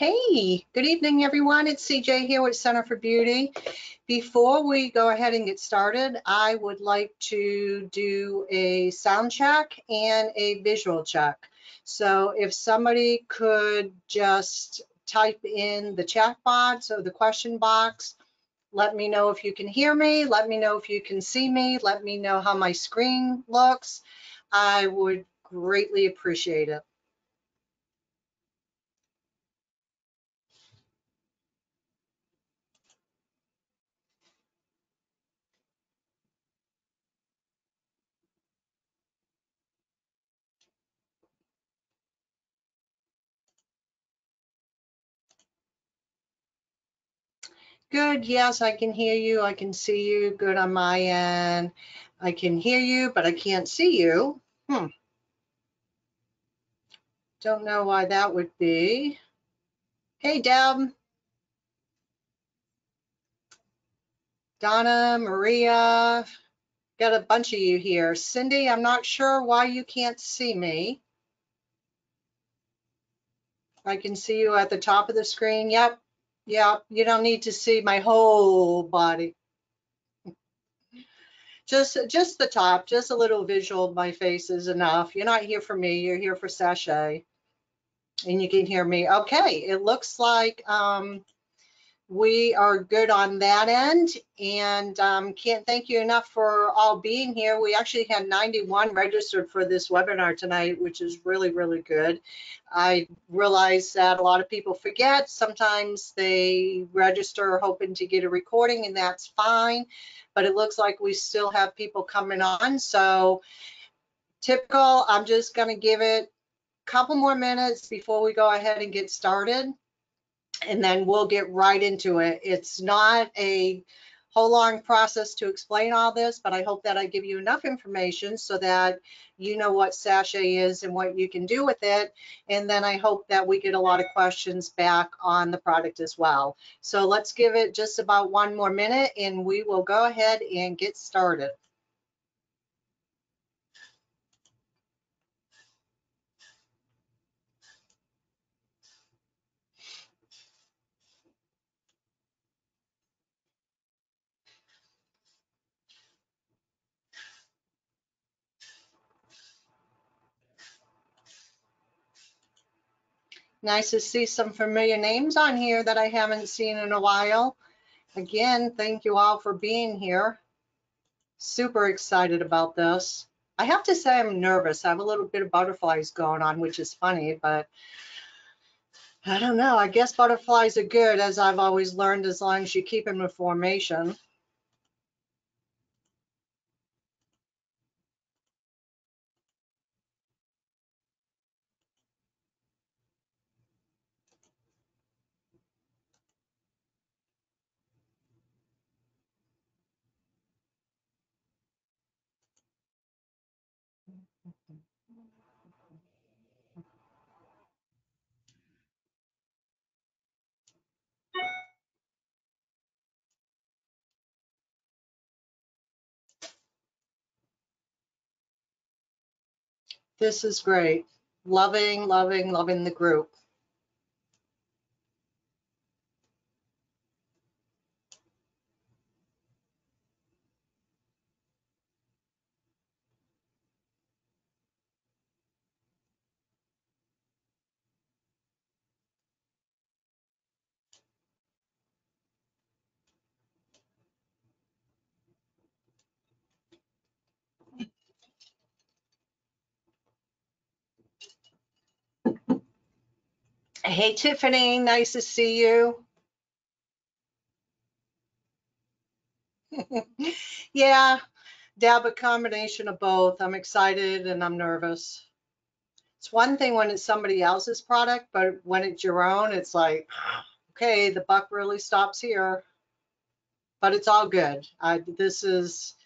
Hey, good evening, everyone. It's CJ here with Center for Beauty. Before we go ahead and get started, I would like to do a sound check and a visual check. So if somebody could just type in the chat box or the question box, let me know if you can hear me, let me know if you can see me, let me know how my screen looks. I would greatly appreciate it. Good, yes, I can hear you. I can see you. Good on my end. I can hear you, but I can't see you. Don't know why that would be. Hey, Deb, Donna, Maria, got a bunch of you here. Cindy, I'm not sure why you can't see me. I can see you at the top of the screen. Yep, you don't need to see my whole body. Just the top, just a little visual of my face is enough. You're not here for me, you're here for Sachet. And you can hear me. Okay, it looks like we are good on that end, and can't thank you enough for all being here. We actually had 91 registered for this webinar tonight, which is really, really good. I realize that a lot of people forget. Sometimes they register hoping to get a recording, and that's fine, but it looks like we still have people coming on. So typical, I'm just going to give it couple more minutes before we go ahead and get started, and then we'll get right into it. It's not a whole long process to explain all this, but I hope that I give you enough information so that you know what Sachet is and what you can do with it. And then I hope that we get a lot of questions back on the product as well. So let's give it just about one more minute and we will go ahead and get started. Nice to see some familiar names on here that I haven't seen in a while. Again, thank you all for being here. Super excited about this. I have to say I'm nervous. I have a little bit of butterflies going on, which is funny, but I don't know. I guess butterflies are good, as I've always learned, as long as you keep them in formation. This is great. Loving, loving, loving the group. Hey, Tiffany, nice to see you. Yeah, Deb, a combination of both. I'm excited and I'm nervous. It's one thing when it's somebody else's product, but when it's your own, it's like, okay, the buck really stops here. But it's all good. This is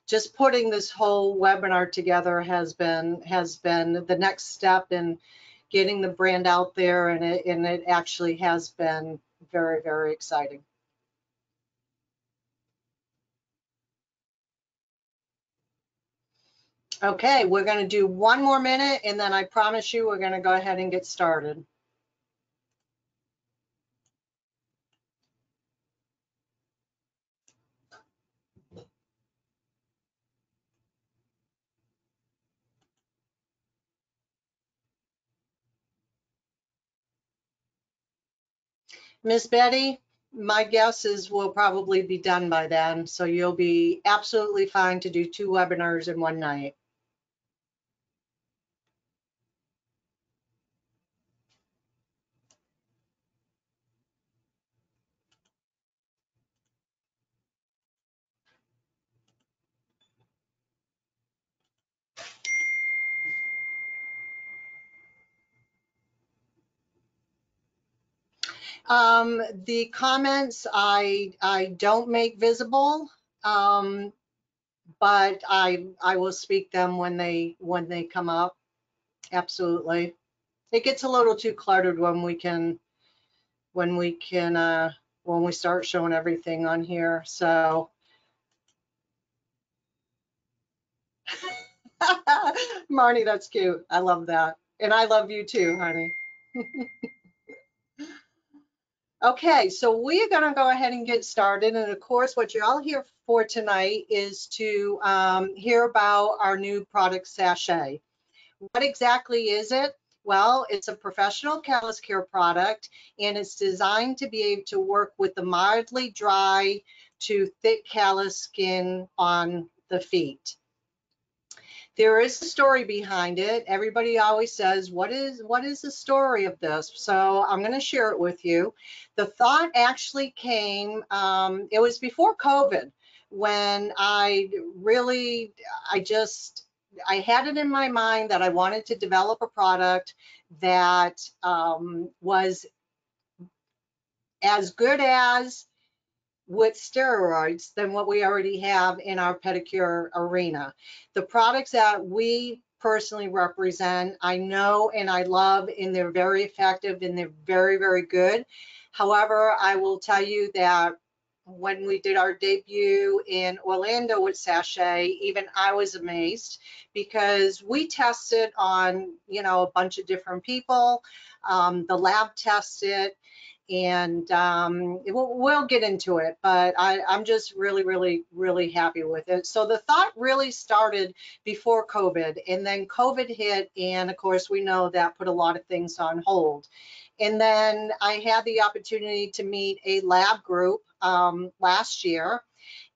just putting this whole webinar together has been the next step in getting the brand out there, and it actually has been very, very exciting. Okay, we're going to do one more minute, and then I promise you we're going to go ahead and get started. Miss Betty, my guess is we'll probably be done by then, so you'll be absolutely fine to do 2 webinars in one night. The comments I don't make visible, but I will speak them when they come up. Absolutely. It gets a little too cluttered when we start showing everything on here. So Marnie, that's cute. I love that. And I love you too, honey. Okay, so we're going to go ahead and get started. And of course, what you're all here for tonight is to hear about our new product sachet. What exactly is it? Well, it's a professional callus care product, and it's designed to be able to work with the mildly dry to thick callus skin on the feet. There is a story behind it. Everybody always says, what is the story of this? So I'm going to share it with you. The thought actually came, it was before COVID, when I had it in my mind that I wanted to develop a product that was as good as with steroids than what we already have in our pedicure arena. The products that we personally represent, I know and I love, and they're very effective and they're very, very good. However, I will tell you that when we did our debut in Orlando with Sachet, even I was amazed because we tested on, a bunch of different people. The lab tested, and we'll get into it, but I'm just really, really, really happy with it. So the thought really started before COVID, and then COVID hit, and of course we know that put a lot of things on hold. And then I had the opportunity to meet a lab group last year,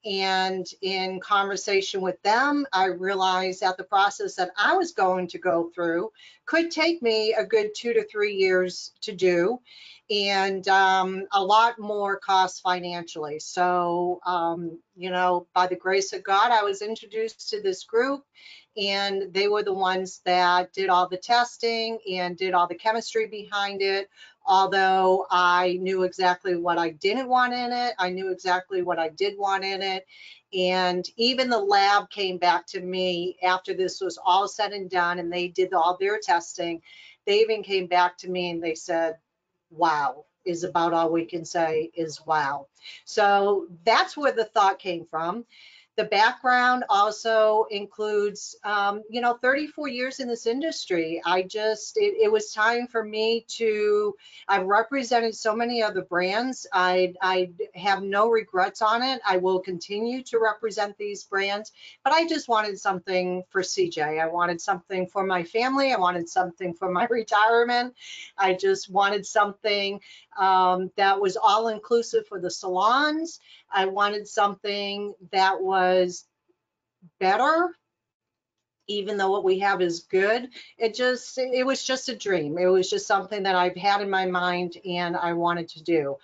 and in conversation with them, I realized that the process that I was going to go through could take me a good 2 to 3 years to do, and a lot more cost financially. So, by the grace of God, I was introduced to this group, and they were the ones that did all the testing and did all the chemistry behind it. Although I knew exactly what I didn't want in it, I knew exactly what I did want in it. And even the lab came back to me after this was all said and done, and they did all their testing. They even came back to me and they said, wow, is about all we can say is wow. So that's where the thought came from. The background also includes, 34 years in this industry. It was time for me to, I've represented so many other brands. I have no regrets on it. I will continue to represent these brands, but I just wanted something for CJ. I wanted something for my family. I wanted something for my retirement. I just wanted something that was all inclusive for the salons. I wanted something that was better, even though what we have is good. It was just a dream. It was just something that I've had in my mind and I wanted to do.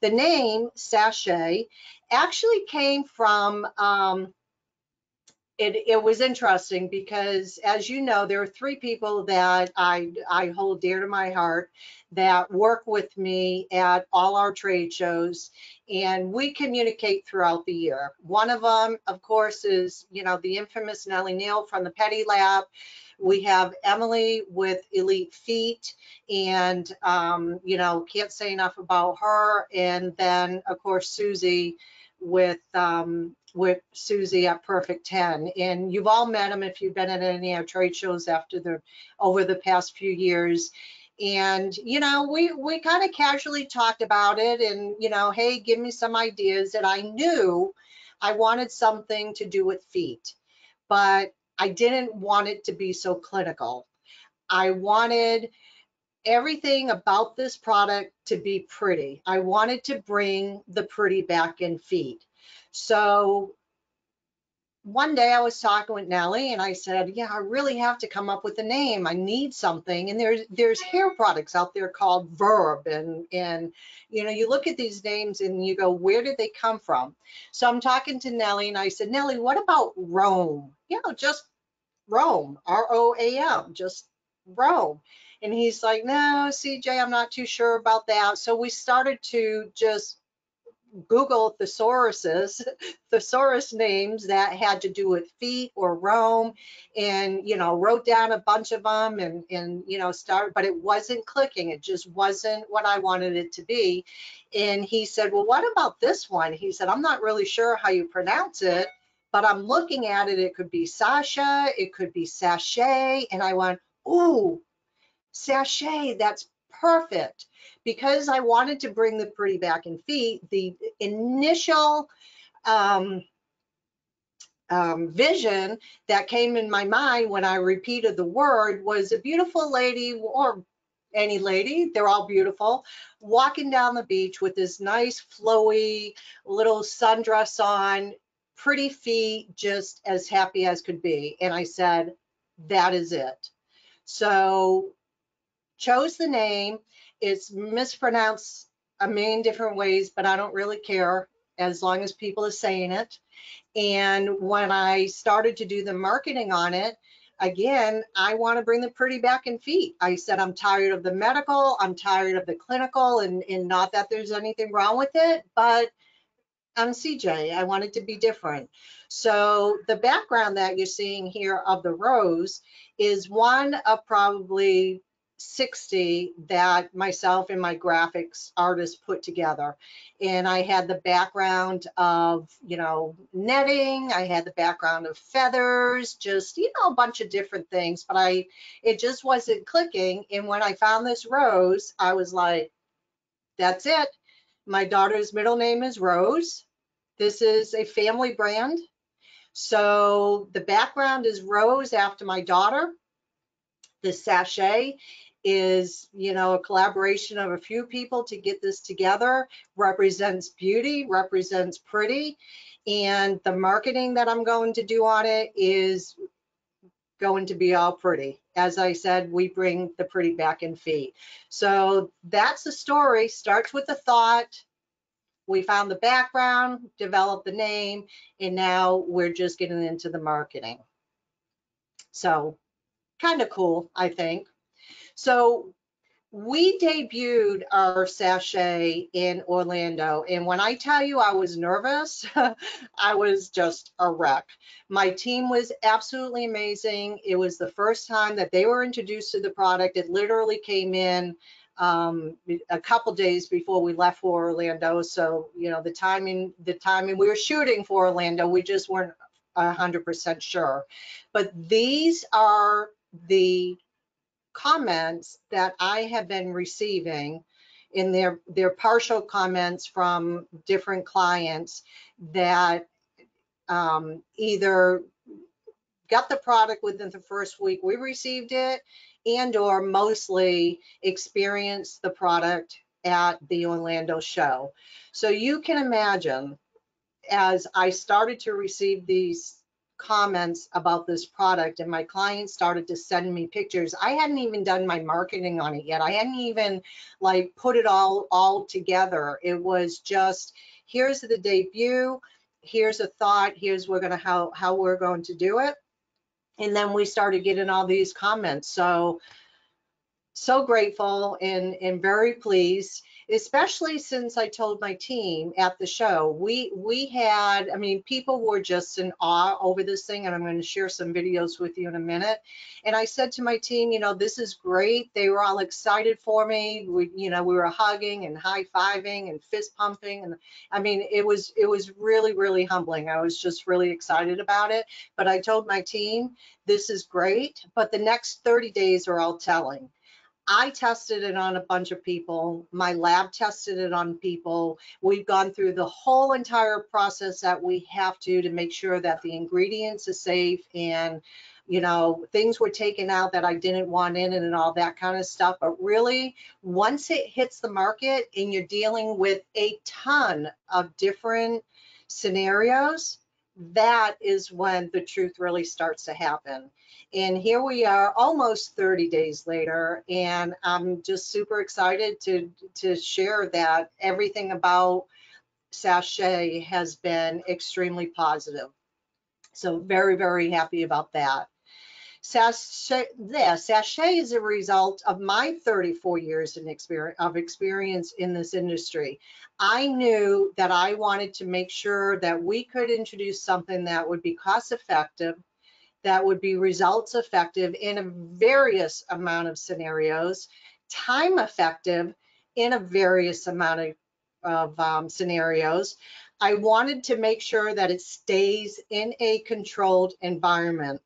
The name Sachet actually came from, it was interesting because, as you know, there are 3 people that I hold dear to my heart that work with me at all our trade shows, and we communicate throughout the year. One of them, of course, is, the infamous Nellie Neal from the Pedi Lab. We have Emily with Elite Feet, and, can't say enough about her. And then, of course, Susie with Susie at Perfect 10. And you've all met them if you've been at any of our trade shows over the past few years. And, we kind of casually talked about it and, hey, give me some ideas. And I knew I wanted something to do with feet, but I didn't want it to be so clinical. I wanted everything about this product to be pretty. I wanted to bring the pretty back in feet. So one day I was talking with Nellie and I said, yeah, I really have to come up with a name. I need something. And there's hair products out there called Verb, and you know, you look at these names and you go, where did they come from? So I'm talking to Nellie and I said, Nellie, what about Rome? You know, just Rome, Roam, just Rome. And he's like, no, CJ, I'm not too sure about that. So we started to just Google thesaurus names that had to do with feet or Rome, and you know, wrote down a bunch of them, and you know, start, but it wasn't clicking. It just wasn't what I wanted it to be. And he said, well, what about this one? He said, I'm not really sure how you pronounce it, but I'm looking at it. It could be Sasha, it could be sachet. And I went, ooh, sachet, that's perfect. Because I wanted to bring the pretty back in feet, the initial vision that came in my mind when I repeated the word was a beautiful lady, or any lady, they're all beautiful, walking down the beach with this nice flowy little sundress on, pretty feet, just as happy as could be. And I said, that is it. So chose the name. It's mispronounced a million different ways, but I don't really care as long as people are saying it. And when I started to do the marketing on it, again, I want to bring the pretty back in feet. I said, I'm tired of the medical, I'm tired of the clinical, and not that there's anything wrong with it, but I'm CJ. I want it to be different. So the background that you're seeing here of the rose is one of probably 60 that myself and my graphics artist put together. And I had the background of, you know, netting, I had the background of feathers, just, you know, a bunch of different things, but it just wasn't clicking. And when I found this rose, I was like, that's it. My daughter's middle name is Rose. This is a family brand. So the background is Rose after my daughter. The sachet is, you know, a collaboration of a few people to get this together. Represents beauty, represents pretty. And the marketing that I'm going to do on it is going to be all pretty. As I said, we bring the pretty back in feet. So that's the story. Starts with a thought. We found the background, developed the name, and now we're just getting into the marketing. So kind of cool, I think. So we debuted our sachet in Orlando, and when I tell you I was nervous, I was just a wreck. My team was absolutely amazing. It was the first time that they were introduced to the product. It literally came in a couple days before we left for Orlando. So, you know, the timing, we were shooting for Orlando, we just weren't 100% sure. But these are the comments that I have been receiving in their partial comments from different clients that either got the product within the first week we received it, and or mostly experienced the product at the Orlando show. So you can imagine, as I started to receive these comments about this product and my clients started to send me pictures, I hadn't even done my marketing on it yet. I hadn't even like put it all together. It was just, here's the debut, here's a thought, here's how we're going to do it. And then we started getting all these comments. So grateful and very pleased, especially since I told my team at the show, we had, I mean, people were just in awe over this thing, and I'm going to share some videos with you in a minute. And I said to my team, you know, this is great. They were all excited for me. We were hugging and high-fiving and fist pumping, and I mean, it was really, really humbling. I was just really excited about it. But I told my team, this is great, but the next 30 days are all telling. I tested it on a bunch of people. My lab tested it on people. We've gone through the whole entire process that we have to make sure that the ingredients are safe and you know, things were taken out that I didn't want in and all that kind of stuff. But really, once it hits the market and you're dealing with a ton of different scenarios, that is when the truth really starts to happen. And here we are almost 30 days later, and I'm just super excited to share that everything about Sachet has been extremely positive. So very, very happy about that. Sachet is a result of my 34 years of experience in this industry. I knew that I wanted to make sure that we could introduce something that would be cost effective, that would be results effective in a various amount of scenarios, time effective in a various amount of scenarios. I wanted to make sure that it stays in a controlled environment.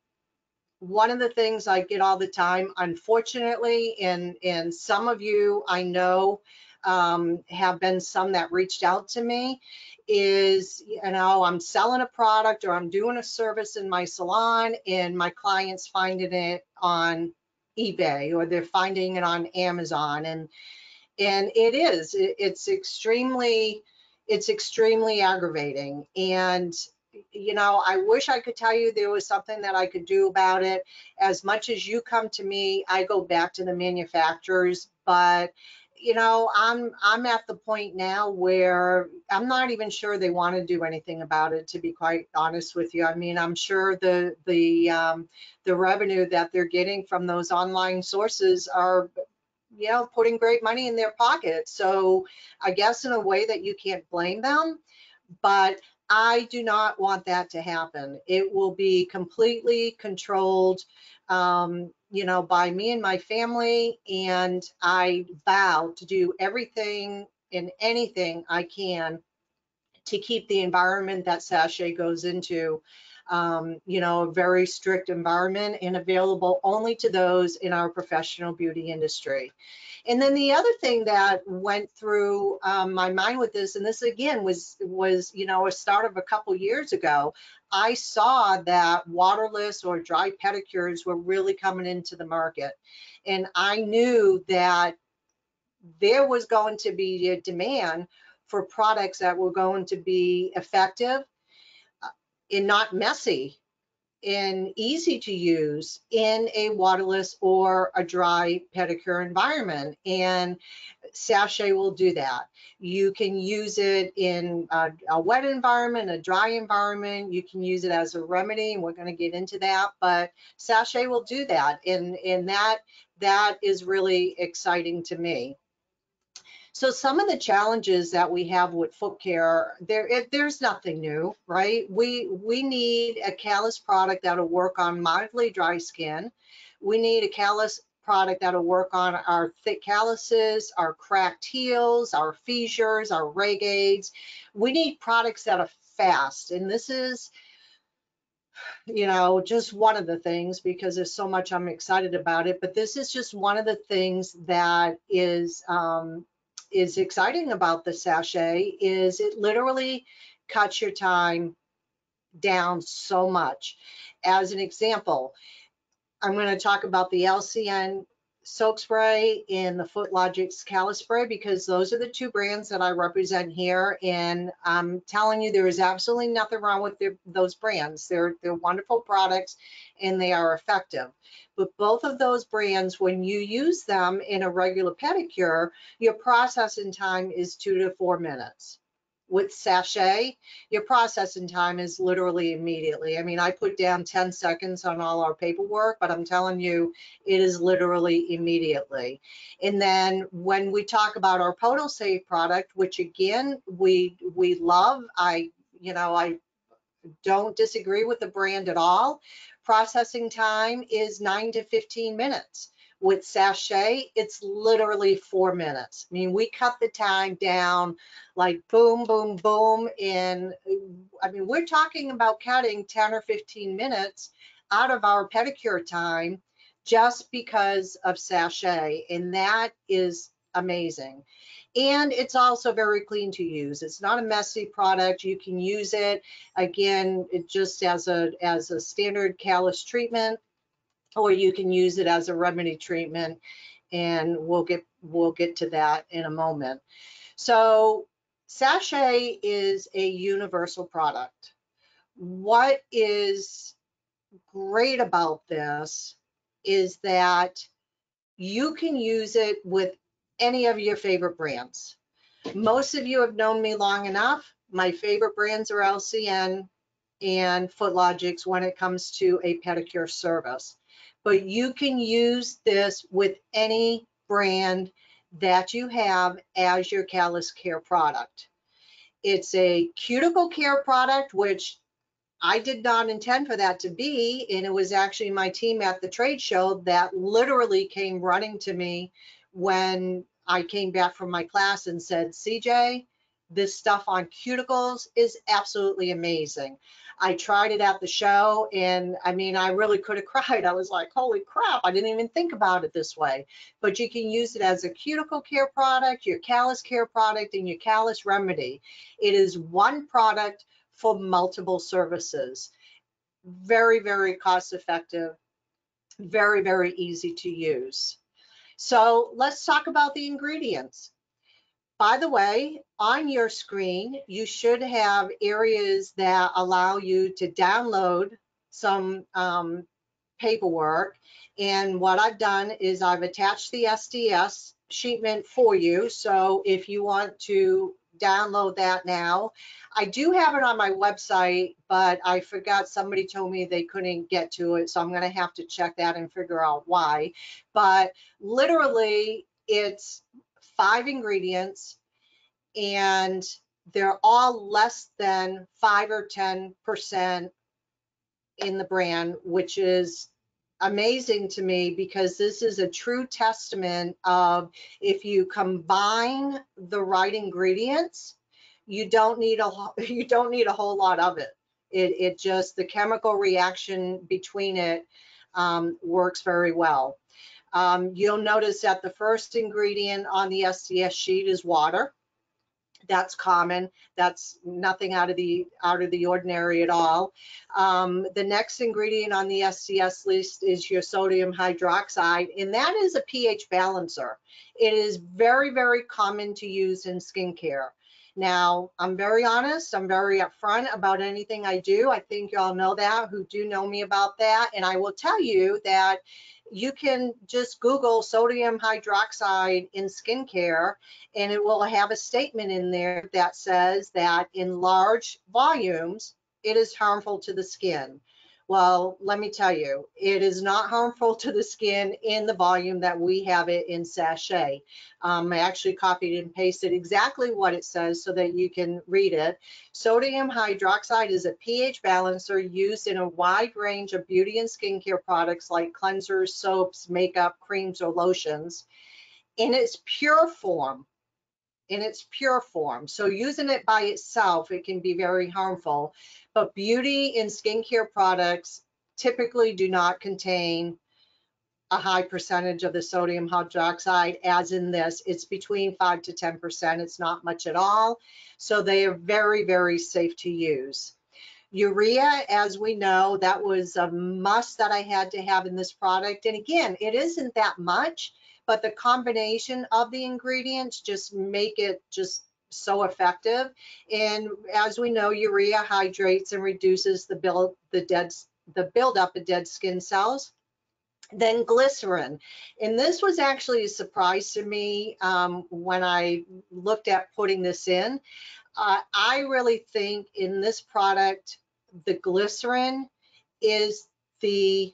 One of the things I get all the time, unfortunately, and some of you I know have been some that reached out to me, is, you know, I'm selling a product or I'm doing a service in my salon and my clients finding it on eBay or they're finding it on Amazon, and it's extremely aggravating. And you know, I wish I could tell you there was something that I could do about it. As much as you come to me, I go back to the manufacturers. But you know, I'm at the point now where I'm not even sure they want to do anything about it, to be quite honest with you. I mean, I'm sure the revenue that they're getting from those online sources are, you know, putting great money in their pocket. So I guess in a way that you can't blame them, but I do not want that to happen. It will be completely controlled, you know, by me and my family, and I vow to do everything and anything I can to keep the environment that Sachet goes into, you know, a very strict environment and available only to those in our professional beauty industry. And then the other thing that went through my mind with this, and this again was you know, a start of a couple years ago, I saw that waterless or dry pedicures were really coming into the market, and I knew that there was going to be a demand for products that were going to be effective and not messy and easy to use in a waterless or a dry pedicure environment. And Sachet will do that. You can use it in a wet environment, a dry environment. You can use it as a remedy, and we're going to get into that. But Sachet will do that, and that is really exciting to me. So some of the challenges that we have with foot care, there's nothing new, right? We need a callus product that'll work on mildly dry skin. We need a callus product that'll work on our thick calluses, our cracked heels, our fissures, our regades. We need products that are fast, and this is, you know, just one of the things, because there's so much I'm excited about it, but this is just one of the things that is exciting about the Sachet. Is it literally cuts your time down so much. As an example, I'm going to talk about the LCN soak spray and the FootLogix callus spray, because those are the two brands that I represent here, and I'm telling you, there is absolutely nothing wrong with those brands. They're wonderful products and they are effective. But both of those brands, when you use them in a regular pedicure, your processing time is 2 to 4 minutes. With Sachet, your processing time is literally immediately. I mean, I put down 10 seconds on all our paperwork, but I'm telling you, it is literally immediately. And then when we talk about our PhotoSave product, which again, we love, I don't disagree with the brand at all. Processing time is 9 to 15 minutes. With Sachet, it's literally 4 minutes. I mean, we cut the time down like boom, boom, boom. And I mean, we're talking about cutting 10 or 15 minutes out of our pedicure time just because of Sachet. And that is amazing. And it's also very clean to use. It's not a messy product. You can use it again, just as a standard callus treatment. or you can use it as a remedy treatment, and we'll get to that in a moment. So sachet is a universal product. What is great about this is that you can use it with any of your favorite brands. Most of you have known me long enough. My favorite brands are LCN and Footlogix when it comes to a pedicure service. But you can use this with any brand that you have as your callus care product. It's a cuticle care product, which I did not intend for that to be, and it was actually my team at the trade show that literally came running to me when I came back from my class and said, CJ, this stuff on cuticles is absolutely amazing. I tried it at the show, and I mean, I really could have cried. I was like, holy crap, I didn't even think about it this way. But you can use it as a cuticle care product, your callus care product, and your callus remedy. It is one product for multiple services. Very, very cost effective, very, very easy to use. So let's talk about the ingredients. By the way, on your screen, you should have areas that allow you to download some paperwork. And what I've done is I've attached the SDS sheetment for you. So if you want to download that now, I do have it on my website, but I forgot, somebody told me they couldn't get to it. So I'm going to have to check that and figure out why. But literally, it's 5 ingredients, and they're all less than 5 or 10% in the brand, which is amazing to me, because this is a true testament of, if you combine the right ingredients, you don't need a whole lot of it. It just, the chemical reaction between it works very well. You'll notice that the first ingredient on the SDS sheet is water. That's common. That's nothing out of the ordinary at all. The next ingredient on the SDS list is your sodium hydroxide, and that is a pH balancer. It is very, very common to use in skincare. Now, I'm very honest, I'm very upfront about anything I do. I think y'all know that, who do know me about that. And I will tell you that you can just Google sodium hydroxide in skincare, and it will have a statement in there that says that in large volumes, it is harmful to the skin. Well, let me tell you, it is not harmful to the skin in the volume that we have it in sachet. I actually copied and pasted exactly what it says so that you can read it. Sodium hydroxide is a pH balancer used in a wide range of beauty and skincare products like cleansers, soaps, makeup, creams, or lotions. In its pure form, so using it by itself, it can be very harmful. But beauty and skincare products typically do not contain a high percentage of the sodium hydroxide, as in this. It's between 5 to 10%. It's not much at all. So they are very, very safe to use. Urea, as we know, that was a must that I had to have in this product. And again, it isn't that much, but the combination of the ingredients just make it just so effective. And as we know, urea hydrates and reduces the buildup of dead skin cells. Then glycerin, and this was actually a surprise to me when I looked at putting this in. I really think in this product, the glycerin is the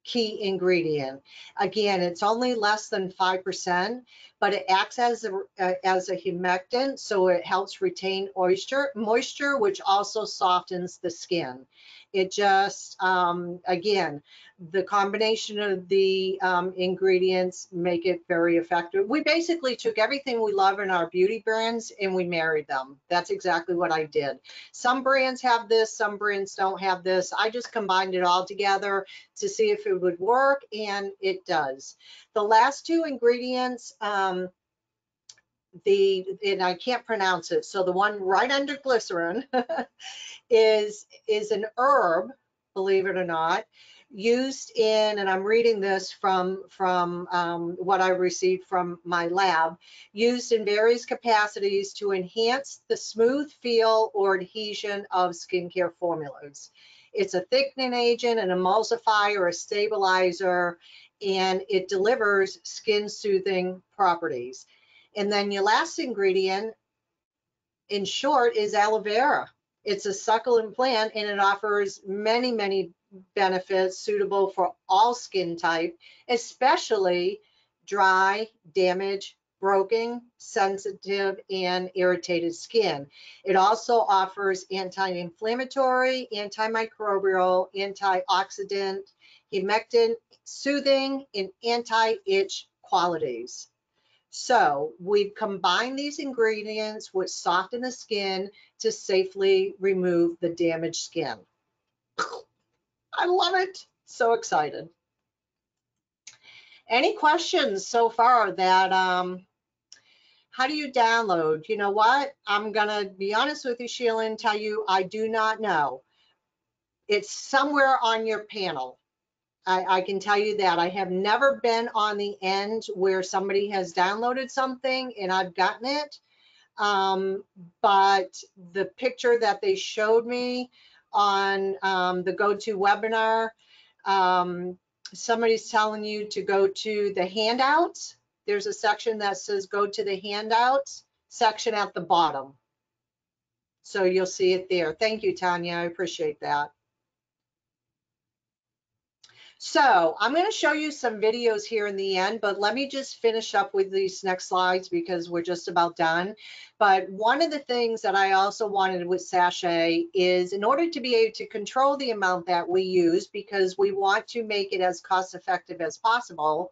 key ingredient. Again, it's only less than 5%, but it acts as a humectant, so it helps retain moisture, which also softens the skin. It just, again, the combination of the ingredients make it very effective. We basically took everything we love in our beauty brands and we married them. That's exactly what I did. Some brands have this, some brands don't have this. I just combined it all together to see if it would work, and it does. The last 2 ingredients, and I can't pronounce it, so the one right under glycerin is an herb, believe it or not. used in, and I'm reading this from what I received from my lab, used in various capacities to enhance the smooth feel or adhesion of skincare formulas. It's a thickening agent, an emulsifier, a stabilizer, and it delivers skin soothing properties. And then your last ingredient, in short, is aloe vera. It's a succulent plant and it offers many, many benefits suitable for all skin type, especially dry, damaged, broken, sensitive, and irritated skin. It also offers anti-inflammatory, antimicrobial, antioxidant, humectant, soothing, and anti-itch qualities. So we've combined these ingredients which soften the skin to safely remove the damaged skin. I love it. So excited. Any questions so far that, how do you download? You know what? I'm going to be honest with you, Sheila, and tell you I do not know. It's somewhere on your panel. I can tell you that. I have never been on the end where somebody has downloaded something and I've gotten it. But the picture that they showed me on the GoToWebinar, somebody's telling you to go to the handouts. There's a section that says go to the handouts section at the bottom. So you'll see it there. Thank you, Tanya. I appreciate that. So I'm going to show you some videos here in the end, but let me just finish up with these next slides because we're just about done. But one of the things that I also wanted with sachet is in order to be able to control the amount that we use, because we want to make it as cost effective as possible,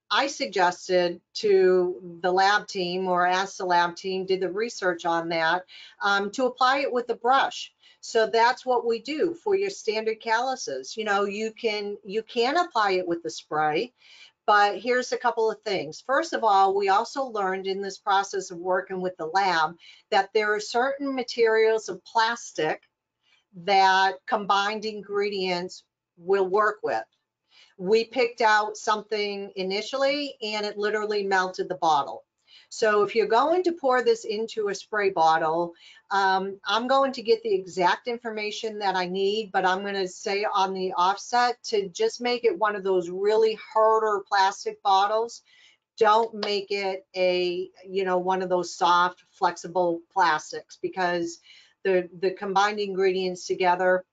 I suggested to the lab team, or asked the lab team, did the research on that, to apply it with a brush. So that's what we do for your standard calluses. You know, you can apply it with the spray, but here's a couple of things. First of all, we also learned in this process of working with the lab that there are certain materials of plastic that combined ingredients will work with. We picked out something initially and it literally melted the bottle. So if you're going to pour this into a spray bottle, I'm going to get the exact information that I need, but I'm going to say on the offset to just make it one of those really harder plastic bottles. Don't make it a, you know, one of those soft, flexible plastics, because the combined ingredients together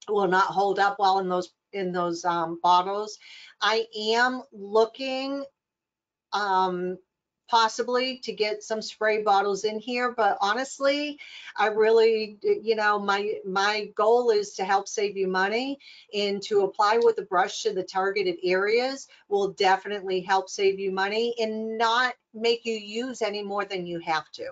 will not hold up well in those bottles. I am looking possibly to get some spray bottles in here, but honestly, I really, you know, my goal is to help save you money, and to apply with a brush to the targeted areas will definitely help save you money and not make you use any more than you have to.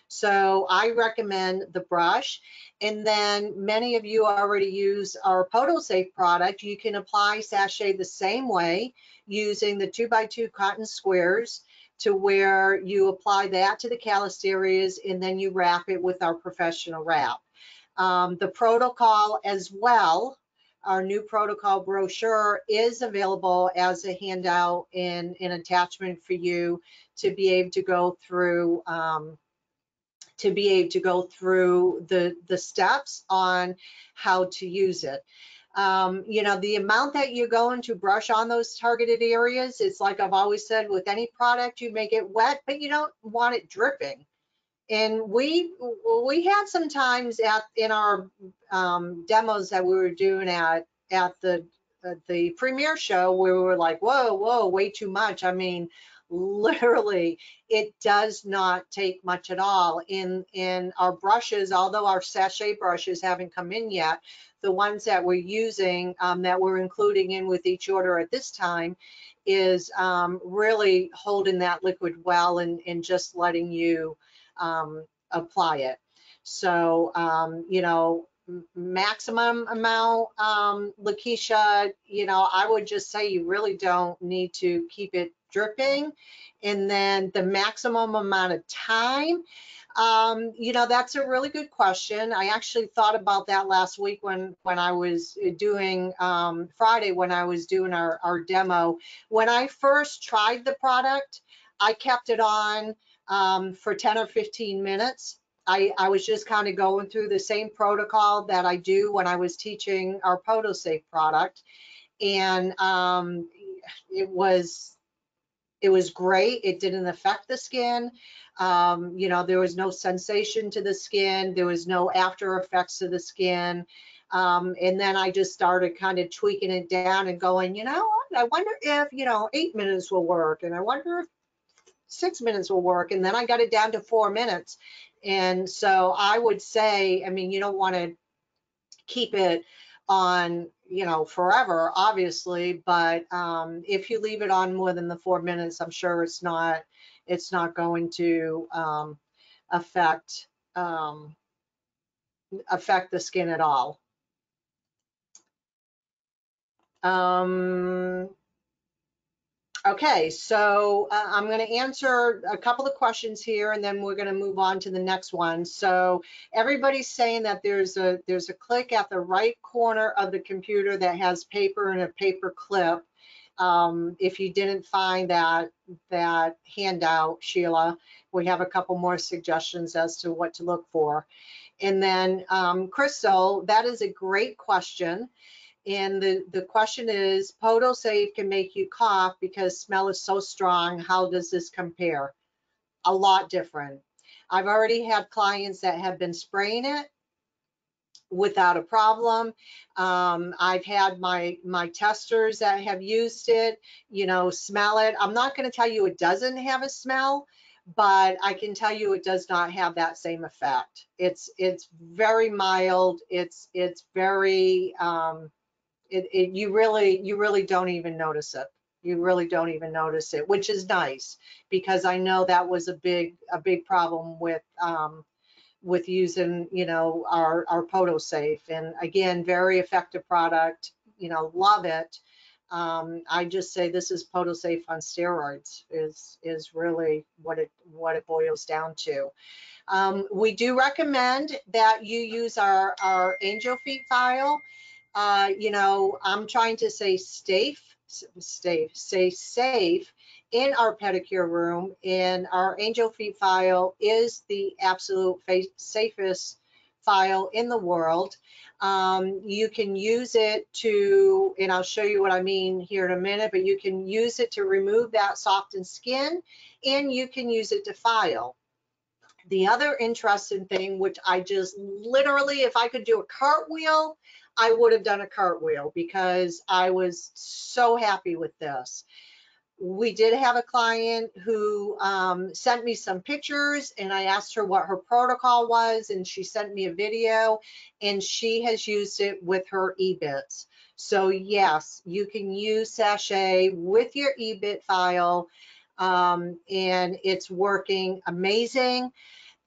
So I recommend the brush. And then many of you already use our PhotoSafe product. You can apply sachet the same way using the 2x2 cotton squares, to where you apply that to the calloused areas and then you wrap it with our professional wrap. The protocol as well, our new protocol brochure, is available as a handout and an attachment for you to be able to go through the steps on how to use it. You know, the amount that you're going to brush on those targeted areas, it's like I've always said with any product, you make it wet, but you don't want it dripping. And we had some times in our demos that we were doing at the premiere show where we were like, whoa, way too much. I mean, literally, it does not take much at all. In our brushes, although our sachet brushes haven't come in yet, the ones that we're using, that we're including in with each order at this time, is really holding that liquid well and just letting you apply it. So, you know, maximum amount, Lakeisha, you know, I would just say you really don't need to keep it dripping. And then the maximum amount of time, You know, that's a really good question. I actually thought about that last week when I was doing Friday, when I was doing our demo. When I first tried the product, I kept it on for 10 or 15 minutes. I was just kind of going through the same protocol that I do when I was teaching our PhotoSafe product, and it was great. It didn't affect the skin. You know, there was no sensation to the skin. There was no after effects to the skin. And then I just started kind of tweaking it down and going, you know what, I wonder if, you know, 8 minutes will work. And I wonder if 6 minutes will work. And then I got it down to 4 minutes. And so I would say, I mean, you don't want to keep it on, you know, forever, obviously, but if you leave it on more than the 4 minutes, I'm sure it's not going to affect the skin at all. Okay, so I'm going to answer a couple of questions here, and then we're going to move on to the next one. So everybody's saying that there's a click at the right corner of the computer that has paper and a paper clip. If you didn't find that handout, Sheila, we have a couple more suggestions as to what to look for. And then Crystal, that is a great question. And the question is, PhotoSafe can make you cough because smell is so strong. How does this compare? A lot different. I've already had clients that have been spraying it without a problem. I've had my testers that have used it, you know, smell it. I'm not going to tell you it doesn't have a smell, but I can tell you it does not have that same effect. It's very mild. It's very you really don't even notice it. You really don't even notice it, which is nice, because I know that was a big problem with using, you know, our PhotoSafe. And again, very effective product, you know, love it. I just say this is PhotoSafe on steroids is really what it boils down to. We do recommend that you use our angel feet file. You know, I'm trying to say stay safe in our pedicure room, and our angel feet file is the absolute safest file in the world. You can use it to, and I'll show you what I mean here in a minute, but you can use it to remove that softened skin, and you can use it to file. The other interesting thing, which I just literally, if I could do a cartwheel, I would have done a cartwheel, because I was so happy with this. We did have a client who sent me some pictures, and I asked her what her protocol was, and she sent me a video, and she has used it with her e-bits. So yes, you can use Sachet with your e-bit file, and it's working amazing.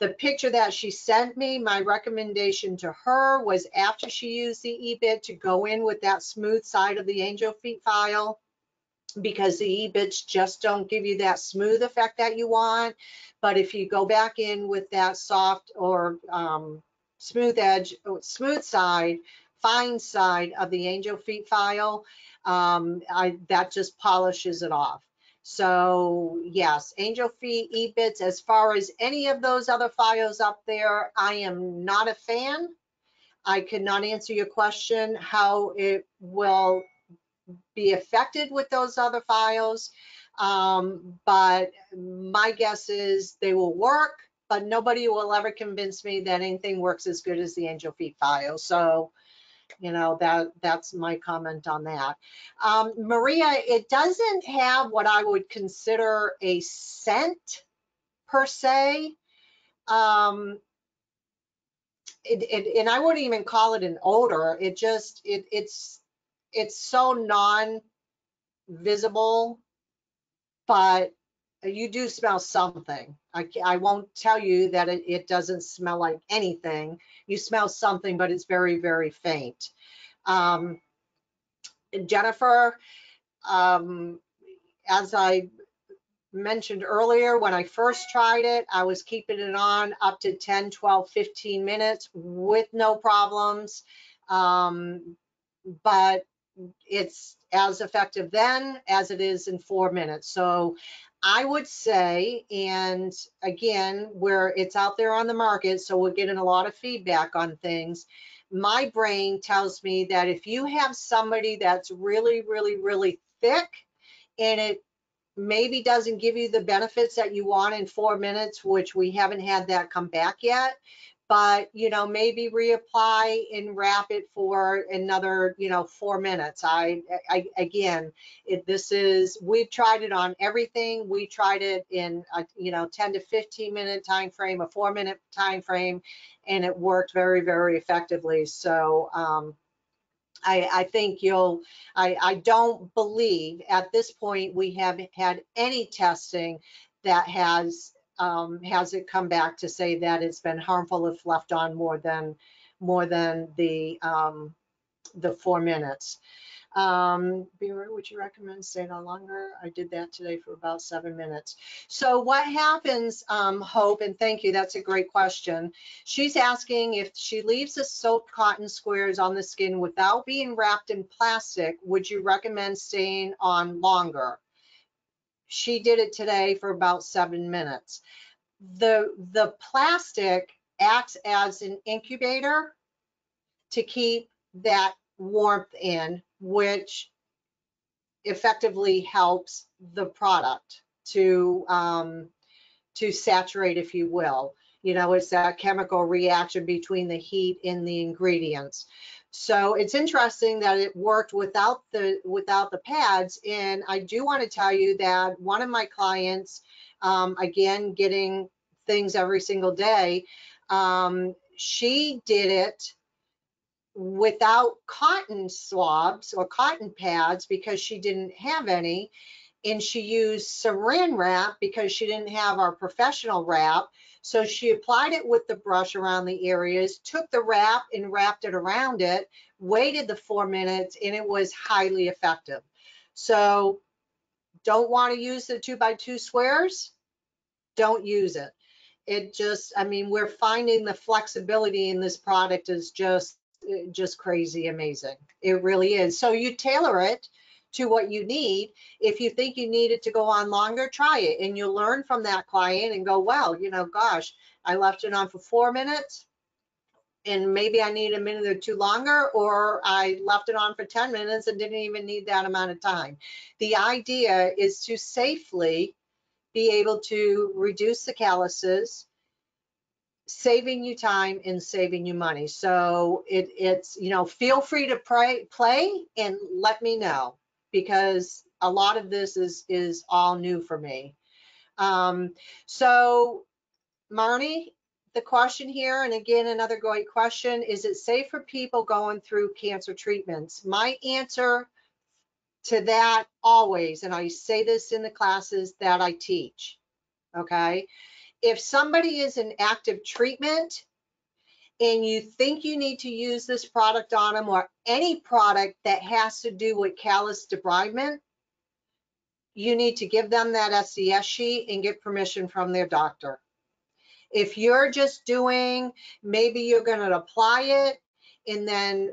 The picture that she sent me, my recommendation to her was, after she used the e-bit, to go in with that smooth side of the angel feet file, because the e-bits just don't give you that smooth effect that you want. But if you go back in with that soft or smooth edge, smooth side, fine side of the angel feet file, that just polishes it off. So yes, angel feet, e-bits. As far as any of those other files up there, I am not a fan. I cannot answer your question how it will be affected with those other files, but my guess is they will work, but nobody will ever convince me that anything works as good as the angel feet file. So, you know, that's my comment on that. Maria, it doesn't have what I would consider a scent per se. And I wouldn't even call it an odor. It's so non-visible, but you do smell something. I won't tell you that it doesn't smell like anything. You smell something, but it's very, very faint. Jennifer, as I mentioned earlier, when I first tried it, I was keeping it on up to 10, 12, 15 minutes with no problems. But it's as effective then as it is in 4 minutes. So I would say, and again, where it's out there on the market, so we're getting a lot of feedback on things. My brain tells me that if you have somebody that's really, really, really thick and it maybe doesn't give you the benefits that you want in 4 minutes, which we haven't had that come back yet, but maybe reapply and wrap it for another 4 minutes. Again, we've tried it on everything. We tried it in a 10 to 15 minute time frame, a 4 minute time frame, and it worked very, very effectively. So I think I don't believe at this point we have had any testing that has it come back to say that it's been harmful if left on more than the 4 minutes. Would you recommend staying on longer? I did that today for about 7 minutes. So what happens, Hope, and thank you, that's a great question. She's asking if she leaves the soaked cotton squares on the skin without being wrapped in plastic, would you recommend staying on longer? She did it today for about 7 minutes. The plastic acts as an incubator to keep that warmth in, which effectively helps the product to saturate, if you will. It's that chemical reaction between the heat and the ingredients. So it's interesting that it worked without the pads. And I do want to tell you that one of my clients, again, getting things every single day, she did it without cotton swabs or cotton pads because she didn't have any, and she used saran wrap because she didn't have our professional wrap. So she applied it with the brush around the areas, took the wrap and wrapped it around it, waited the 4 minutes, and it was highly effective. So don't want to use the 2x2 squares? Don't use it. We're finding the flexibility in this product is just crazy amazing. It really is. So you tailor it to what you need. If you think you need it to go on longer, try it, and you'll learn from that client and go, well, gosh, I left it on for 4 minutes and maybe I need a minute or two longer, or I left it on for 10 minutes and didn't even need that amount of time. The idea is to safely be able to reduce the calluses, saving you time and saving you money. So it's feel free to play and let me know, because a lot of this is all new for me. So Marnie, the question here, and again, another great question, is it safe for people going through cancer treatments? My answer to that always, and I say this in the classes that I teach, okay? If somebody is in active treatment and you think you need to use this product on them, or any product that has to do with callus debridement, you need to give them that SCS sheet and get permission from their doctor. If you're just doing, maybe you're going to apply it and then,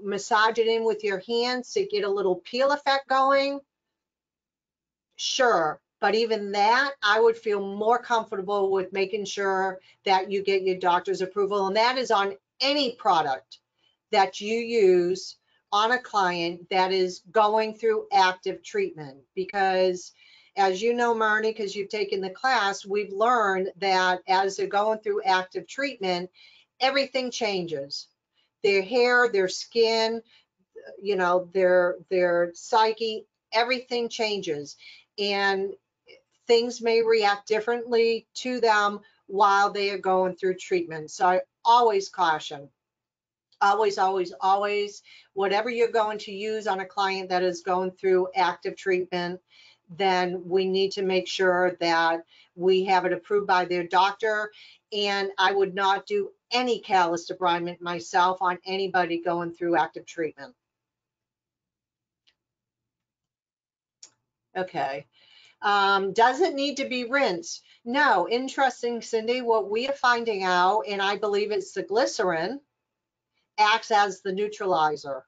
massage it in with your hands to get a little peel effect going, sure. But even that, I would feel more comfortable with making sure that you get your doctor's approval. And that is on any product that you use on a client that is going through active treatment. Because as you know, Marnie, because you've taken the class, we've learned that as they're going through active treatment, everything changes. Their hair, their skin, their psyche, everything changes. And things may react differently to them while they are going through treatment. So I always caution, always, whatever you're going to use on a client that is going through active treatment, then we need to make sure that we have it approved by their doctor. And I would not do any callus debridement myself on anybody going through active treatment. Okay. Does it need to be rinsed? No. Interesting, Cindy. What we are finding out, and I believe it's the glycerin, acts as the neutralizer.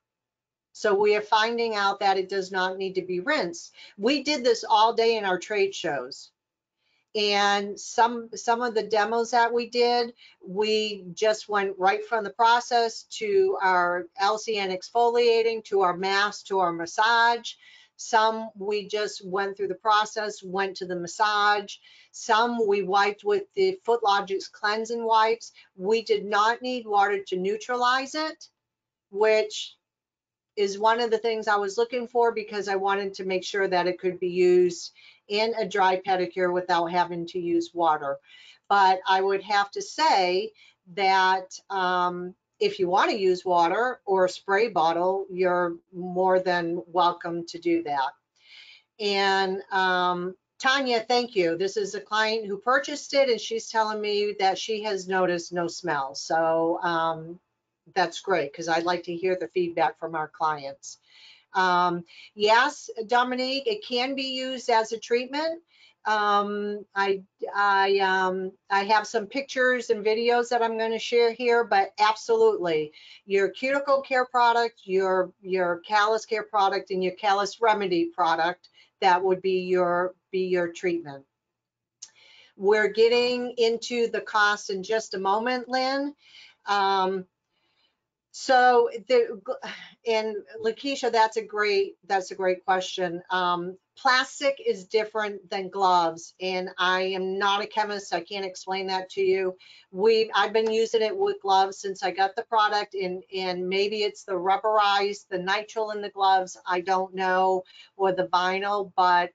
So we are finding out that it does not need to be rinsed. We did this all day in our trade shows. And some of the demos that we did, we just went right from the process to our LCN exfoliating, to our mask, to our massage. Some we just went through the process, went to the massage. Some we wiped with the FootLogix cleansing wipes. We did not need water to neutralize it, which is one of the things I was looking for, because I wanted to make sure that it could be used in a dry pedicure without having to use water. But I would have to say that if you want to use water or a spray bottle, you're more than welcome to do that. And Tanya, thank you. This is a client who purchased it, and she's telling me that she has noticed no smell. So that's great, because I'd like to hear the feedback from our clients. Yes, Dominique, it can be used as a treatment. I have some pictures and videos that I'm going to share here, but absolutely, your cuticle care product, your callus care product, and your callus remedy product, that would be your treatment. We're getting into the cost in just a moment, Lynn. So, and Lakeisha, that's a great question. Plastic is different than gloves, and I am not a chemist. I can't explain that to you. I've been using it with gloves since I got the product, and maybe it's the rubberized, the nitrile in the gloves, I don't know, or the vinyl, but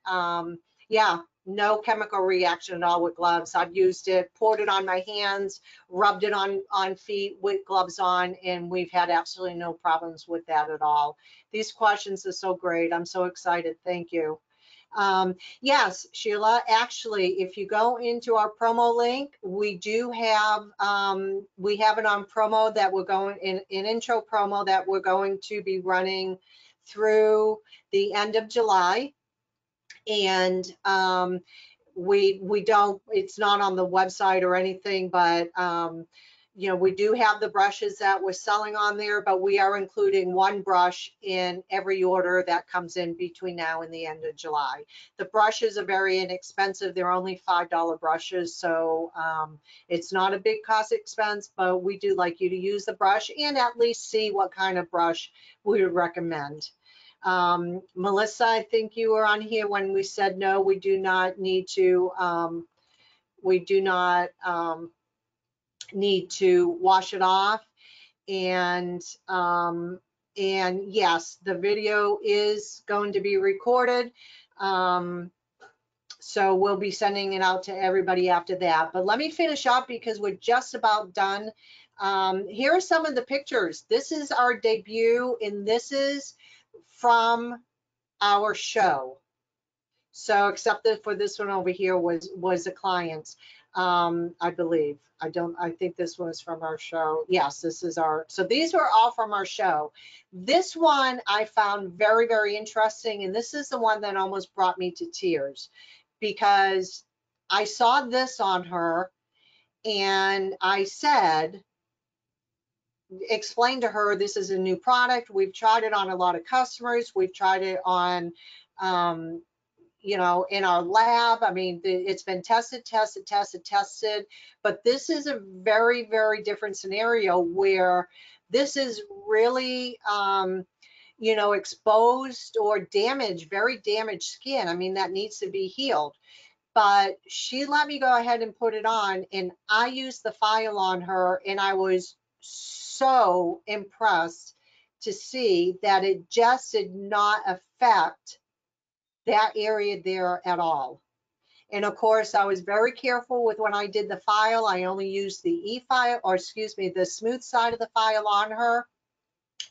yeah, no chemical reaction at all with gloves. I've used it, poured it on my hands, rubbed it on feet with gloves on, and we've had absolutely no problems with that at all. These questions are so great. I'm so excited. Thank you. Yes, Sheila, actually, if you go into our promo link, we do have, we have it on promo that we're going in intro promo that we're going to be running through the end of July. And we don't, it's not on the website or anything, but you know, we do have the brushes that we're selling on there, but we are including one brush in every order that comes in between now and the end of July. The brushes are very inexpensive. They're only $5 brushes, so it's not a big cost expense, but we do like you to use the brush and at least see what kind of brush we would recommend. Melissa, I think you were on here when we said no, we do not need to need to wash it off. And yes, the video is going to be recorded. So we'll be sending it out to everybody after that. But let me finish up because we're just about done. Here are some of the pictures. This is our debut, and this is from our show. So except that for this one over here was a client's, I believe. I think this was from our show. Yes, this is our, so these were all from our show. This one I found very, very interesting, and this is the one that almost brought me to tears, because I saw this on her and I said, explain to her, this is a new product. We've tried it on a lot of customers. We've tried it on, you know, in our lab. I mean, it's been tested, but this is a very, very different scenario where this is really, you know, exposed or damaged, very damaged skin. I mean, that needs to be healed. But she let me go ahead and put it on, and I used the file on her, and I was so impressed to see that it just did not affect that area there at all. And of course, I was very careful with when I did the file. I only used the e-file, or excuse me, the smooth side of the file on her.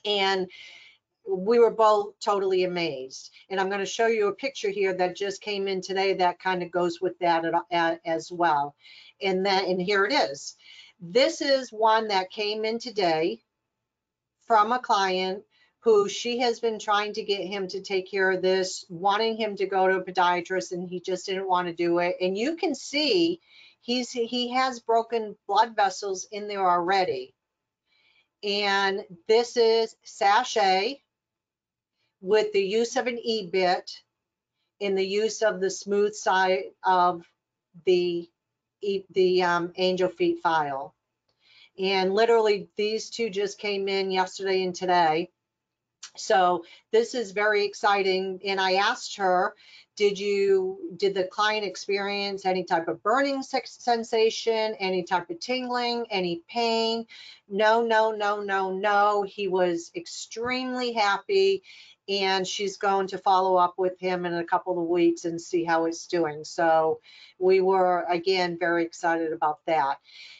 And we were both totally amazed. And I'm going to show you a picture here that just came in today that kind of goes with that as well. And here it is. This is one that came in today from a client who she has been trying to get him to take care of this, wanting him to go to a podiatrist, and he just didn't want to do it. And you can see he has broken blood vessels in there already. And this is sachet with the use of an E-bit in the use of the smooth side of the angel feet file. And literally these two just came in yesterday and today. So this is very exciting. And I asked her, did the client experience any type of burning sensation, any type of tingling, any pain? No, no, no, no, no. He was extremely happy, and she's going to follow up with him in a couple of weeks and see how it's doing. So we were, again, very excited about that.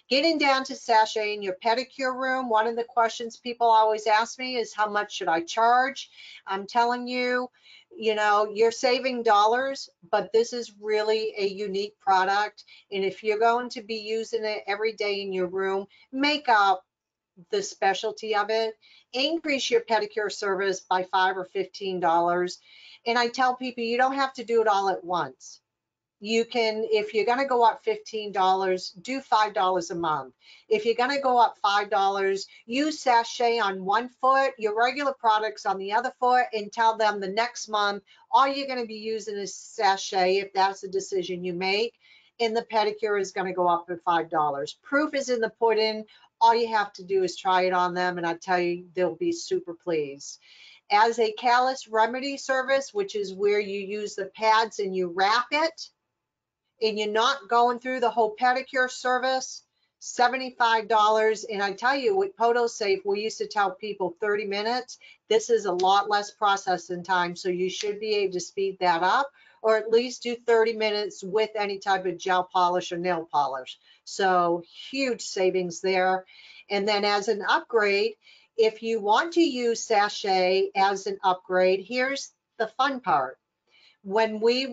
Getting down to sachet in your pedicure room, one of the questions people always ask me is, how much should I charge? I'm telling you, you know, you're saving dollars, but this is really a unique product. And if you're going to be using it every day in your room, make up the specialty of it. Increase your pedicure service by $5 or $15. And I tell people, you don't have to do it all at once. You can, if you're going to go up $15, do $5 a month. If you're going to go up $5, use sachet on one foot, your regular products on the other foot, and tell them the next month all you're going to be using is sachet, if that's the decision you make, and the pedicure is going to go up at $5. Proof is in the pudding. All you have to do is try it on them, and I tell you, they'll be super pleased. As a callus remedy service, which is where you use the pads and you wrap it, and you're not going through the whole pedicure service, $75. And I tell you, with PhotoSafe, we used to tell people 30 minutes. This is a lot less processing time, so you should be able to speed that up, or at least do 30 minutes with any type of gel polish or nail polish. So huge savings there. And then as an upgrade, if you want to use sachet as an upgrade, here's the fun part. When we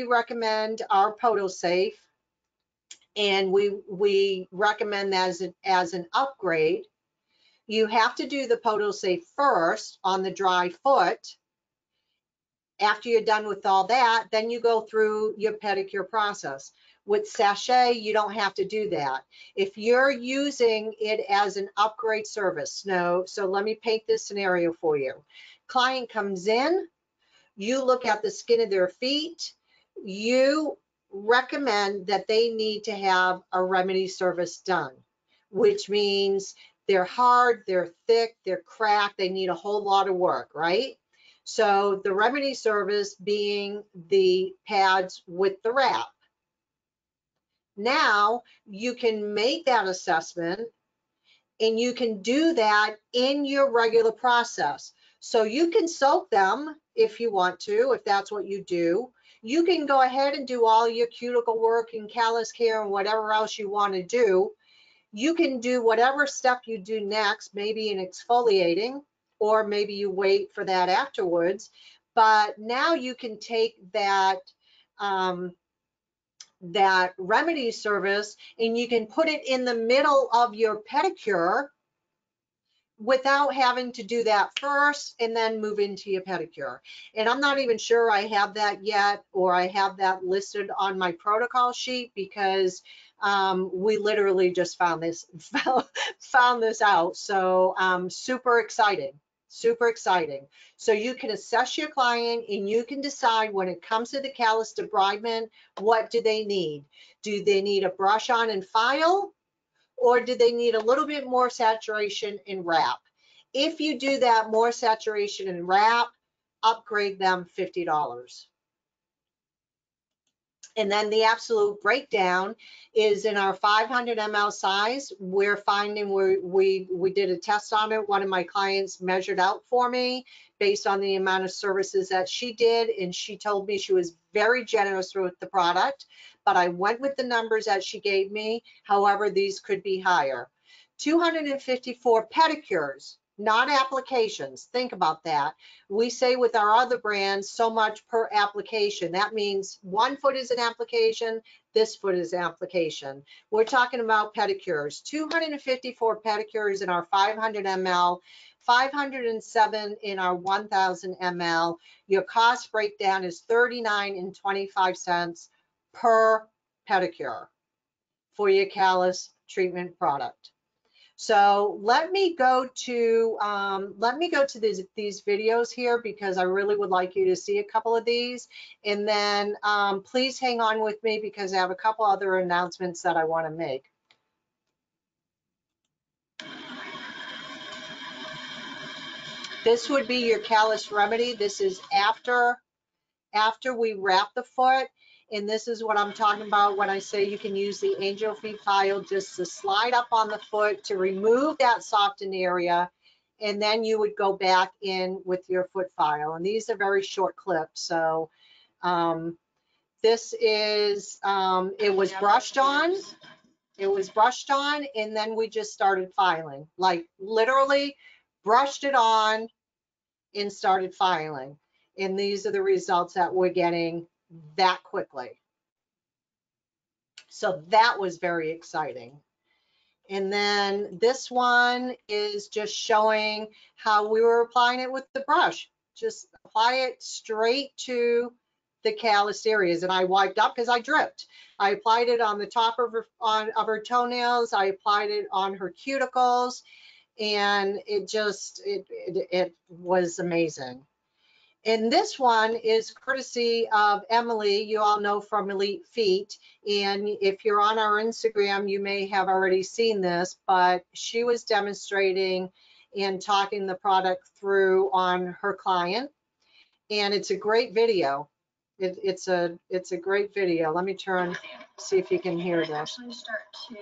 recommend our PhotoSafe, and we recommend that as an upgrade, you have to do the PhotoSafe first on the dry foot. After you're done with all that, then you go through your pedicure process. With sachet, you don't have to do that. If you're using it as an upgrade service, so let me paint this scenario for you. Client comes in, you look at the skin of their feet, you recommend that they need to have a remedy service done, which means they're hard, they're thick, they're cracked, they need a whole lot of work, right? So the remedy service being the pads with the wrap. Now you can make that assessment, and you can do that in your regular process. So you can soak them if you want to, if that's what you do. You can go ahead and do all your cuticle work and callus care and whatever else you want to do. You can do whatever step you do next, maybe in exfoliating, or maybe you wait for that afterwards. But now you can take that that remedy service and you can put it in the middle of your pedicure without having to do that first and then move into your pedicure. And I'm not even sure I have that yet, or I have that listed on my protocol sheet, because we literally just found this out. So super exciting. Super exciting. So you can assess your client and you can decide, when it comes to the callus debridement, what do they need? Do they need a brush on and file? Or do they need a little bit more saturation and wrap? If you do that more saturation and wrap, upgrade them $50. And then the absolute breakdown is in our 500 ml size. We're finding we did a test on it. One of my clients measured out for me based on the amount of services that she did, and she told me she was very generous with the product, but I went with the numbers that she gave me. However, these could be higher. 254 pedicures not applications. Think about that. We say with our other brands, so much per application. That means 1 foot is an application, this foot is an application. We're talking about pedicures, 254 pedicures in our 500 ml, 507 in our 1000 ml. Your cost breakdown is $39.25 per pedicure for your callus treatment product. So let me go to these videos here, because I really would like you to see a couple of these, and then please hang on with me because I have a couple other announcements that I want to make. This would be your callus remedy. This is after we wrap the foot. And this is what I'm talking about when I say you can use the angel feet file just to slide up on the foot to remove that softened area. And then you would go back in with your foot file. And these are very short clips. So this is, it was brushed on. It was brushed on, and then we just started filing. Like literally brushed it on and started filing. And these are the results that we're getting that quickly. So that was very exciting. And then this one is just showing how we were applying it with the brush. Just apply it straight to the calloused areas. And I wiped up because I dripped. I applied it on the top of her toenails. I applied it on her cuticles. And it just, it was amazing. And this one is courtesy of Emily, you all know from Elite Feet. And if you're on our Instagram, you may have already seen this, but she was demonstrating and talking the product through on her client. And it's a great video. It's a great video. Let me turn, see if you can hear this. Actually start to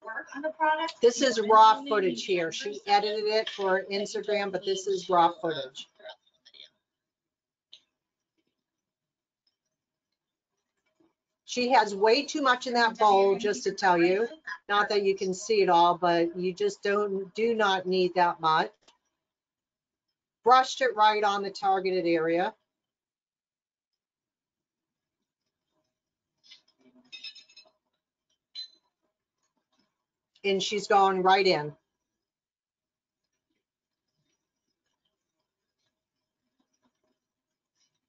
work on the product. This is raw footage here. She edited it for Instagram, but this is raw footage. She has way too much in that bowl, just to tell you. Not that you can see it all, but you just do not need that much. Brushed it right on the targeted area. And she's going right in.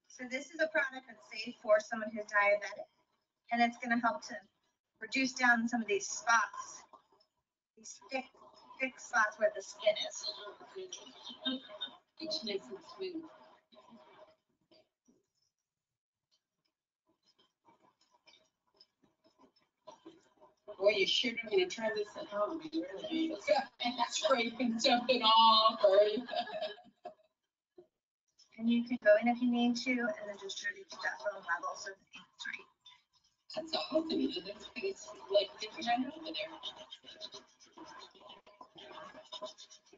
So this is a product that's safe for someone who's diabetic, and it's going to help to reduce down some of these spots, these thick spots where the skin is. It's nice and smooth. Boy, you sure are going to try this at home. You really do. Scraping something off. And you can go in if you need to, and then distribute to that little level so the ink's right. That's awesome. It's like different over there.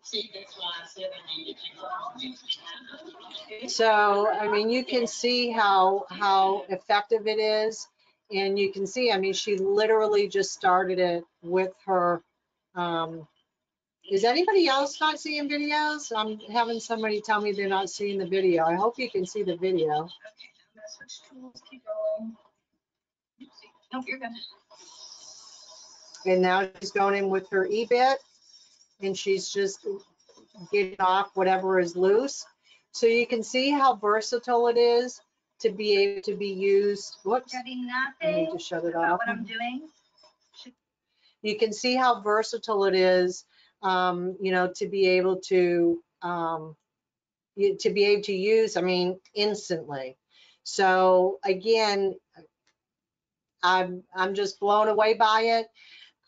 See, this last the other night. So, I mean, you can see how effective it is. And you can see, I mean, she literally just started it with her. Is anybody else not seeing videos? I'm having somebody tell me they're not seeing the video. I hope you can see the video. Okay, I'm gonna switch tools, keep going. Nope, you're good. And now she's going in with her E-bit, and she's just getting off whatever is loose. So you can see how versatile it is to be able to be used. Whoops. Getting I need nothing to shut it about off. what I'm doing. You can see how versatile it is, you know, to be able to use, I mean, instantly. So again, I'm just blown away by it.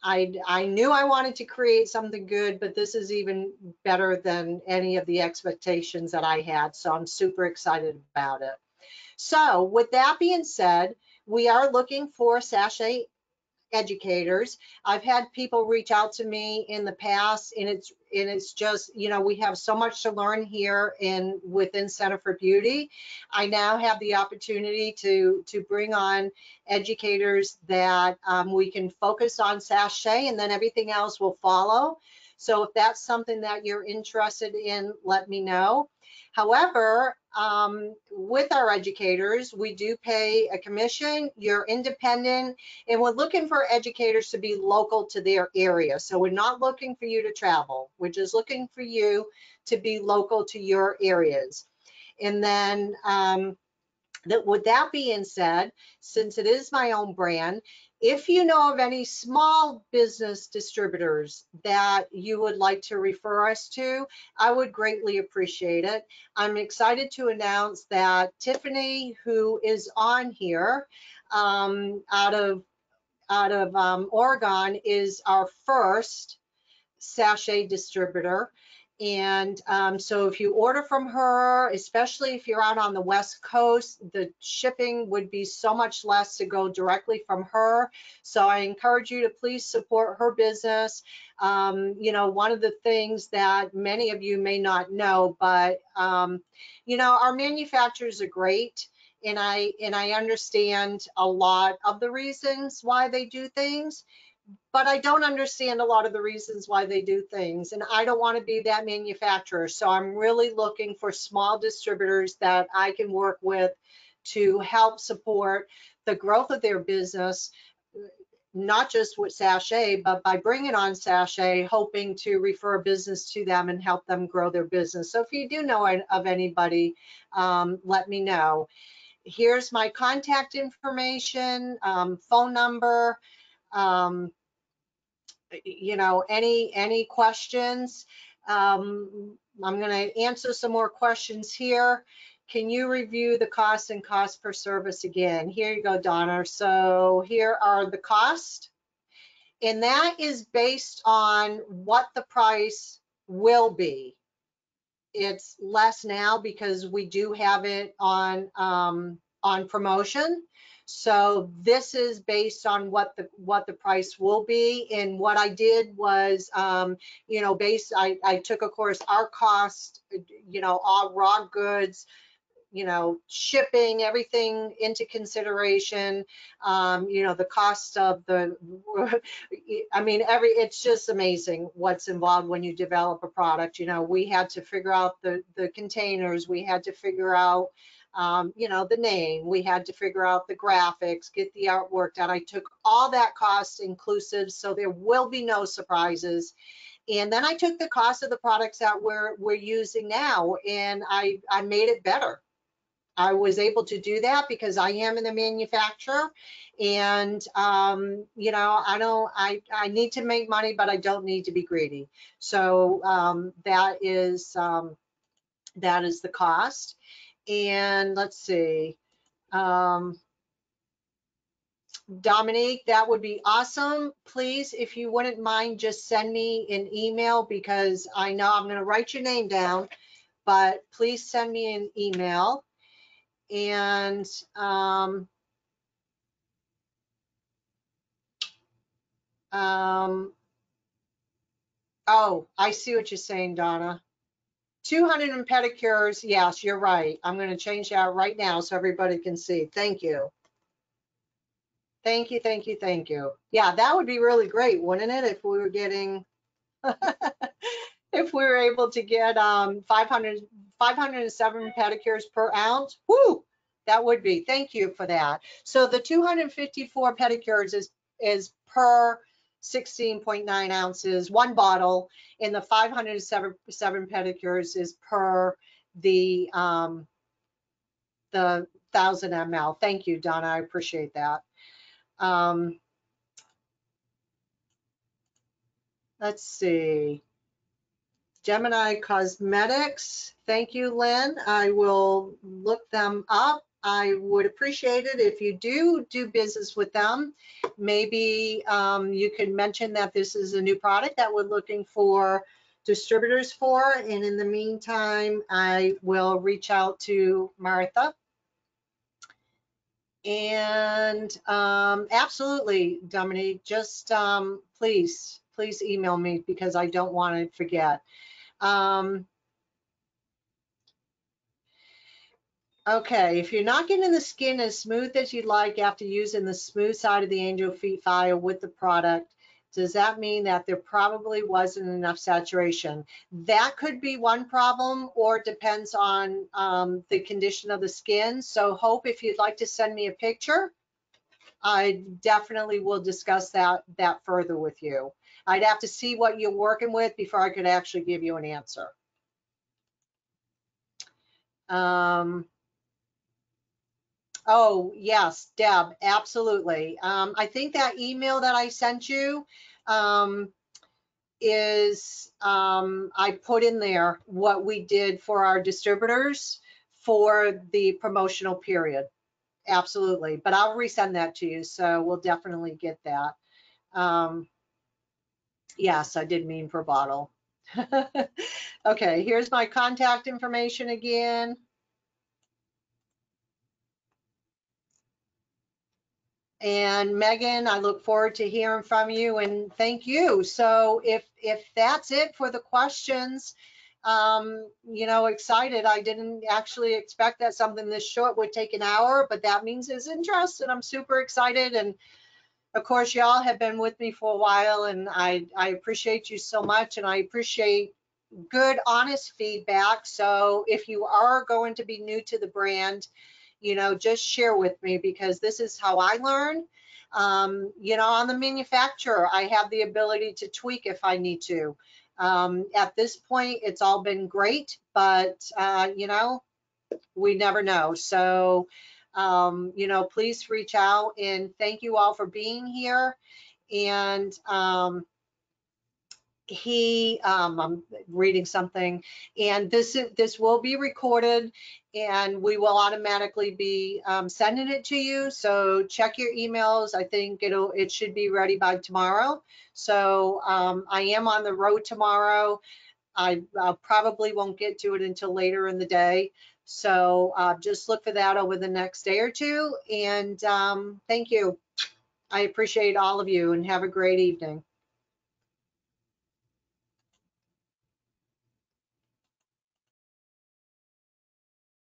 I knew I wanted to create something good, but this is even better than any of the expectations that I had. So I'm super excited about it. So with that being said, we are looking for sachet educators. I've had people reach out to me in the past, and it's just, you know, we have so much to learn here within Center for Beauty. I now have the opportunity to bring on educators that we can focus on sachet, and then everything else will follow. So if that's something that you're interested in, let me know. However, with our educators, we do pay a commission. You're independent, and we're looking for educators to be local to their area. So we're not looking for you to travel. We're just looking for you to be local to your areas. And then with that being said, since it is my own brand, if you know of any small business distributors that you would like to refer us to, I would greatly appreciate it. I'm excited to announce that Tiffany, who is on here out of Oregon, is our first sachet distributor. And so if you order from her, especially if you're out on the West Coast, the shipping would be so much less to go directly from her. So I encourage you to please support her business. You know, one of the things that many of you may not know, but you know, our manufacturers are great. And I understand a lot of the reasons why they do things, but I don't understand a lot of the reasons why they do things, and I don't want to be that manufacturer. So I'm really looking for small distributors that I can work with to help support the growth of their business, not just with Sachet, but by bringing on Sachet, hoping to refer business to them and help them grow their business. So if you do know of anybody, let me know. Here's my contact information, phone number. You know, any questions? I'm going to answer some more questions here. Can you review the cost and cost per service again? Here you go, Donna. So here are the costs, and that is based on what the price will be. It's less now because we do have it on promotion. So this is based on what the price will be. And what I did was, you know, I took, of course, our cost, you know, all raw goods, you know, shipping, everything into consideration, you know, the cost of the, I mean, it's just amazing what's involved when you develop a product. You know, we had to figure out the containers, we had to figure out, you know, the name, we had to figure out the graphics, get the artwork done. I took all that cost inclusive, so there will be no surprises. And then I took the cost of the products that we're using now, and I made it better. I was able to do that because I am in the manufacturer, and you know, I need to make money, but I don't need to be greedy. So that is the cost. And let's see, Dominique, that would be awesome. Please, if you wouldn't mind, just send me an email, because I know I'm going to write your name down, but please send me an email. And oh, I see what you're saying, Donna. 200 in pedicures. Yes, you're right. I'm going to change that right now so everybody can see. Thank you. Thank you, thank you, thank you. Yeah, that would be really great, wouldn't it, if we were getting, if we were able to get 507 pedicures per ounce. Woo! That would be. Thank you for that. So the 254 pedicures is per 16.9 ounces, one bottle, and the 507 pedicures is per the 1,000 ml. Thank you, Donna. I appreciate that. Let's see. Gemini Cosmetics. Thank you, Lynn. I will look them up. I would appreciate it if you do business with them. Maybe you can mention that this is a new product that we're looking for distributors for. And in the meantime, I will reach out to Martha. And absolutely, Dominique, just please email me, because I don't want to forget. Okay, if you're not getting the skin as smooth as you'd like after using the smooth side of the Angel Feet file with the product, does that mean that there probably wasn't enough saturation? That could be one problem, or it depends on the condition of the skin. So Hope, if you'd like to send me a picture, I definitely will discuss that further with you. I'd have to see what you're working with before I could actually give you an answer. Oh, yes, Deb, absolutely. I think that email that I sent you is, I put in there what we did for our distributors for the promotional period. Absolutely. But I'll resend that to you. So we'll definitely get that. Yes, I did mean for bottle. Okay, here's my contact information again. And Megan, I look forward to hearing from you, and thank you. So if that's it for the questions, you know, excited. I didn't actually expect that something this short would take an hour, but that means there's interest, and I'm super excited. And of course, y'all have been with me for a while, and I appreciate you so much, and I appreciate good, honest feedback. So if you are going to be new to the brand, you know, just share with me, because this is how I learn. You know, on the manufacturer, I have the ability to tweak if I need to. At this point, it's all been great, but you know, we never know. So, you know, please reach out, and thank you all for being here. And I'm reading something, and this will be recorded, and we will automatically be sending it to you. So check your emails. I think it should be ready by tomorrow. So I am on the road tomorrow. I probably won't get to it until later in the day. So just look for that over the next day or two. And thank you. I appreciate all of you, and have a great evening.